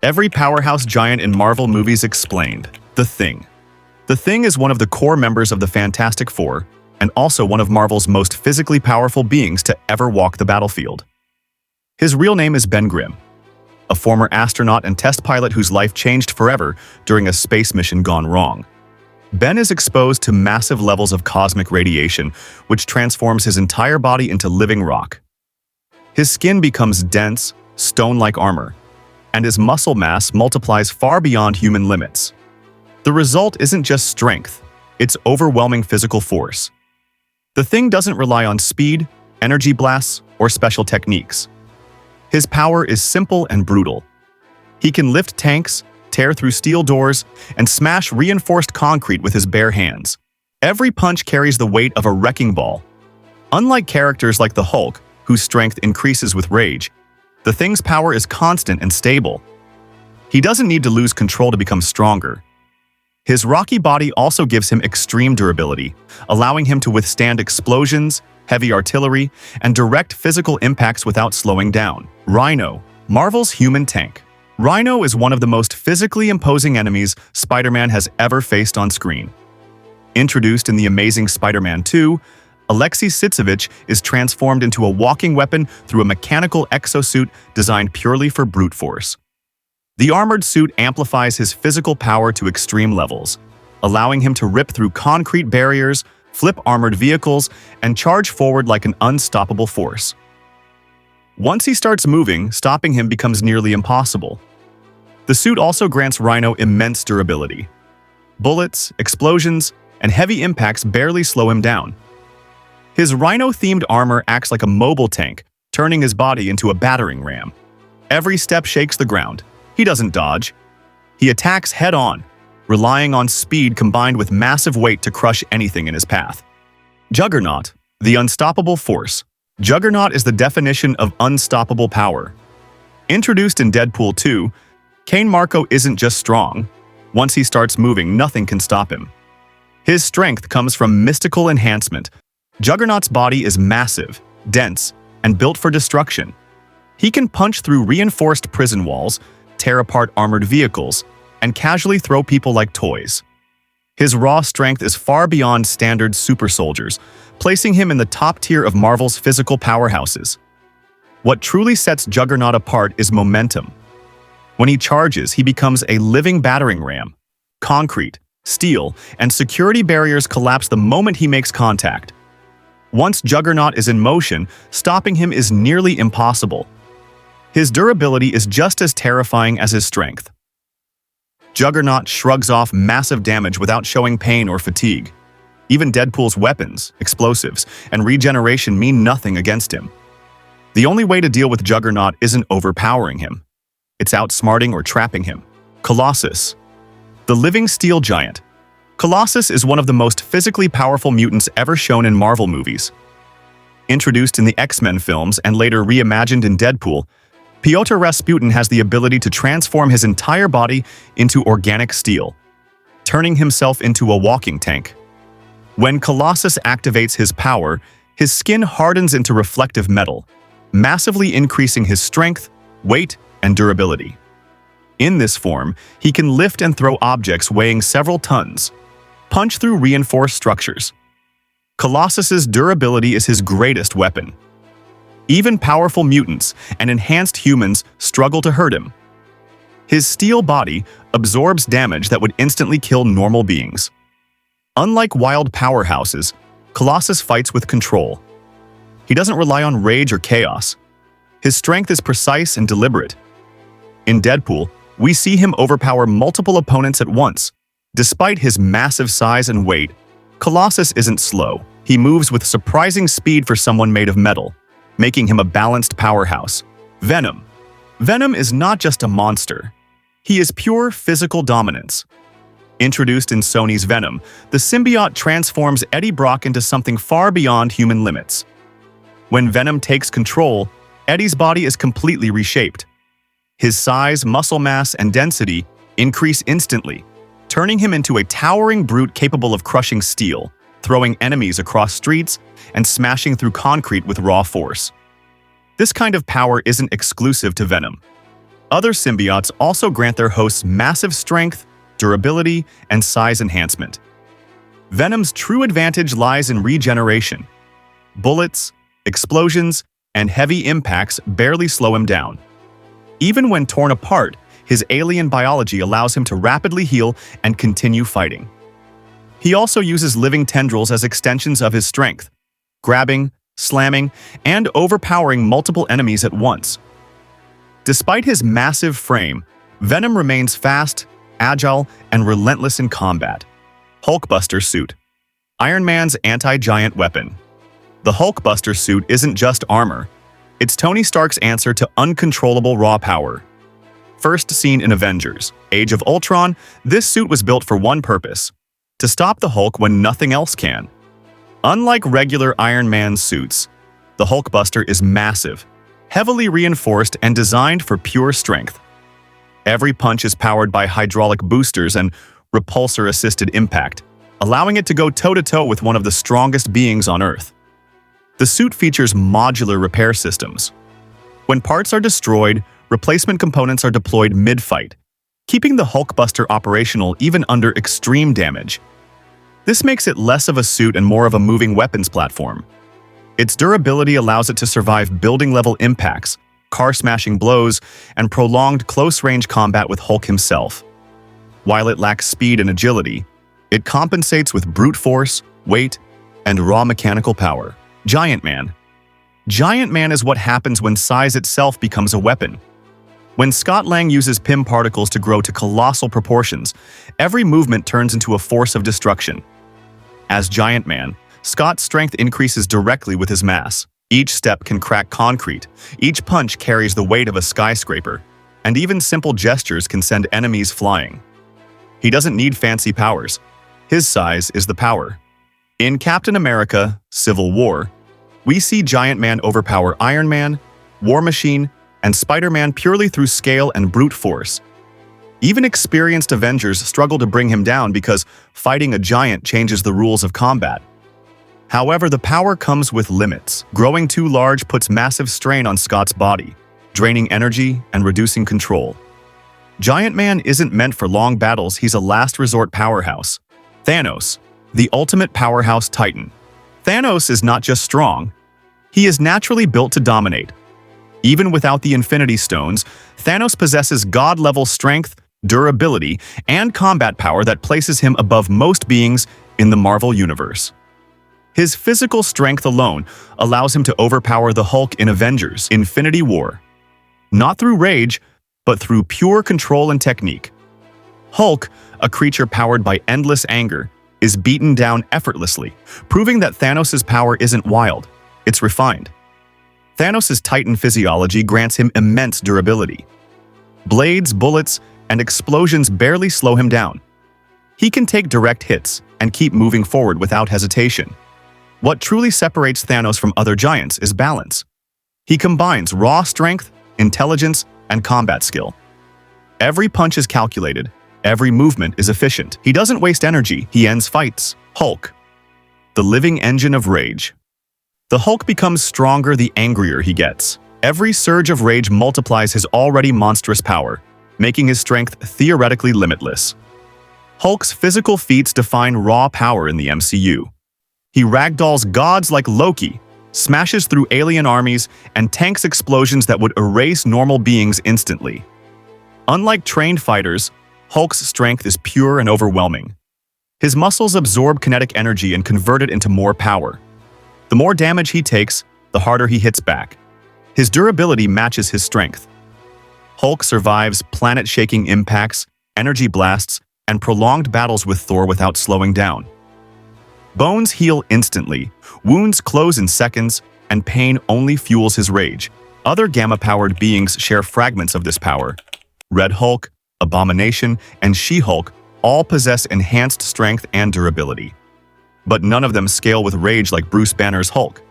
Every powerhouse giant in Marvel movies explained. The Thing. The Thing is one of the core members of the Fantastic Four, and also one of Marvel's most physically powerful beings to ever walk the battlefield. His real name is Ben Grimm, a former astronaut and test pilot whose life changed forever during a space mission gone wrong. Ben is exposed to massive levels of cosmic radiation, which transforms his entire body into living rock. His skin becomes dense, stone-like armor, and his muscle mass multiplies far beyond human limits. The result isn't just strength, it's overwhelming physical force. The Thing doesn't rely on speed, energy blasts, or special techniques. His power is simple and brutal. He can lift tanks, tear through steel doors, and smash reinforced concrete with his bare hands. Every punch carries the weight of a wrecking ball. Unlike characters like the Hulk, whose strength increases with rage, the Thing's power is constant and stable. He doesn't need to lose control to become stronger. His rocky body also gives him extreme durability, allowing him to withstand explosions, heavy artillery, and direct physical impacts without slowing down. Rhino, Marvel's human tank. Rhino is one of the most physically imposing enemies Spider-Man has ever faced on screen. Introduced in The Amazing Spider-Man 2, Alexei Sitsevich is transformed into a walking weapon through a mechanical exosuit designed purely for brute force. The armored suit amplifies his physical power to extreme levels, allowing him to rip through concrete barriers, flip armored vehicles, and charge forward like an unstoppable force. Once he starts moving, stopping him becomes nearly impossible. The suit also grants Rhino immense durability. Bullets, explosions, and heavy impacts barely slow him down. His Rhino-themed armor acts like a mobile tank, turning his body into a battering ram. Every step shakes the ground. He doesn't dodge. He attacks head-on, relying on speed combined with massive weight to crush anything in his path. Juggernaut, the unstoppable force. Juggernaut is the definition of unstoppable power. Introduced in Deadpool 2, Cain Marko isn't just strong. Once he starts moving, nothing can stop him. His strength comes from mystical enhancement. Juggernaut's body is massive, dense, and built for destruction. He can punch through reinforced prison walls, tear apart armored vehicles, and casually throw people like toys. His raw strength is far beyond standard super soldiers, placing him in the top tier of Marvel's physical powerhouses. What truly sets Juggernaut apart is momentum. When he charges, he becomes a living battering ram. Concrete, steel, and security barriers collapse the moment he makes contact. Once Juggernaut is in motion, stopping him is nearly impossible. His durability is just as terrifying as his strength. Juggernaut shrugs off massive damage without showing pain or fatigue. Even Deadpool's weapons, explosives, and regeneration mean nothing against him. The only way to deal with Juggernaut isn't overpowering him. It's outsmarting or trapping him. Colossus, the living steel giant. Colossus is one of the most physically powerful mutants ever shown in Marvel movies. Introduced in the X-Men films and later reimagined in Deadpool, Pyotr Rasputin has the ability to transform his entire body into organic steel, turning himself into a walking tank. When Colossus activates his power, his skin hardens into reflective metal, massively increasing his strength, weight, and durability. In this form, he can lift and throw objects weighing several tons, punch through reinforced structures. Colossus's durability is his greatest weapon. Even powerful mutants and enhanced humans struggle to hurt him. His steel body absorbs damage that would instantly kill normal beings. Unlike wild powerhouses, Colossus fights with control. He doesn't rely on rage or chaos. His strength is precise and deliberate. In Deadpool, we see him overpower multiple opponents at once. Despite his massive size and weight, Colossus isn't slow. He moves with surprising speed for someone made of metal, making him a balanced powerhouse. Venom. Venom is not just a monster. He is pure physical dominance. Introduced in Sony's Venom, the symbiote transforms Eddie Brock into something far beyond human limits. When Venom takes control, Eddie's body is completely reshaped. His size, muscle mass, and density increase instantly, turning him into a towering brute capable of crushing steel, throwing enemies across streets, and smashing through concrete with raw force. This kind of power isn't exclusive to Venom. Other symbiotes also grant their hosts massive strength, durability, and size enhancement. Venom's true advantage lies in regeneration. Bullets, explosions, and heavy impacts barely slow him down. Even when torn apart, his alien biology allows him to rapidly heal and continue fighting. He also uses living tendrils as extensions of his strength, grabbing, slamming, and overpowering multiple enemies at once. Despite his massive frame, Venom remains fast, agile, and relentless in combat. Hulkbuster Suit, Iron Man's anti-giant weapon. The Hulkbuster suit isn't just armor. It's Tony Stark's answer to uncontrollable raw power. First seen in Avengers: Age of Ultron, this suit was built for one purpose: to stop the Hulk when nothing else can. Unlike regular Iron Man suits, the Hulkbuster is massive, heavily reinforced and designed for pure strength. Every punch is powered by hydraulic boosters and repulsor-assisted impact, allowing it to go toe-to-toe with one of the strongest beings on Earth. The suit features modular repair systems. When parts are destroyed, replacement components are deployed mid-fight, keeping the Hulkbuster operational even under extreme damage. This makes it less of a suit and more of a moving weapons platform. Its durability allows it to survive building-level impacts, car-smashing blows, and prolonged close-range combat with Hulk himself. While it lacks speed and agility, it compensates with brute force, weight, and raw mechanical power. Giant Man. Giant Man is what happens when size itself becomes a weapon. When Scott Lang uses Pym particles to grow to colossal proportions, every movement turns into a force of destruction. As Giant Man, Scott's strength increases directly with his mass. Each step can crack concrete, each punch carries the weight of a skyscraper, and even simple gestures can send enemies flying. He doesn't need fancy powers. His size is the power. In Captain America: Civil War, we see Giant Man overpower Iron Man, War Machine, and Spider-Man purely through scale and brute force. Even experienced Avengers struggle to bring him down because fighting a giant changes the rules of combat. However, the power comes with limits. Growing too large puts massive strain on Scott's body, draining energy and reducing control. Giant Man isn't meant for long battles, he's a last resort powerhouse. Thanos, the ultimate powerhouse titan. Thanos is not just strong, he is naturally built to dominate. Even without the Infinity Stones, Thanos possesses god-level strength, durability, and combat power that places him above most beings in the Marvel Universe. His physical strength alone allows him to overpower the Hulk in Avengers: Infinity War. Not through rage, but through pure control and technique. Hulk, a creature powered by endless anger, is beaten down effortlessly, proving that Thanos' power isn't wild, it's refined. Thanos' Titan physiology grants him immense durability. Blades, bullets, and explosions barely slow him down. He can take direct hits and keep moving forward without hesitation. What truly separates Thanos from other giants is balance. He combines raw strength, intelligence, and combat skill. Every punch is calculated, every movement is efficient. He doesn't waste energy, he ends fights. Hulk, the living engine of rage. The Hulk becomes stronger the angrier he gets. Every surge of rage multiplies his already monstrous power, making his strength theoretically limitless. Hulk's physical feats define raw power in the MCU. He ragdolls gods like Loki, smashes through alien armies, and tanks explosions that would erase normal beings instantly. Unlike trained fighters, Hulk's strength is pure and overwhelming. His muscles absorb kinetic energy and convert it into more power. The more damage he takes, the harder he hits back. His durability matches his strength. Hulk survives planet-shaking impacts, energy blasts, and prolonged battles with Thor without slowing down. Bones heal instantly, wounds close in seconds, and pain only fuels his rage. Other Gamma-powered beings share fragments of this power. Red Hulk, Abomination, and She-Hulk all possess enhanced strength and durability. But none of them scale with rage like Bruce Banner's Hulk.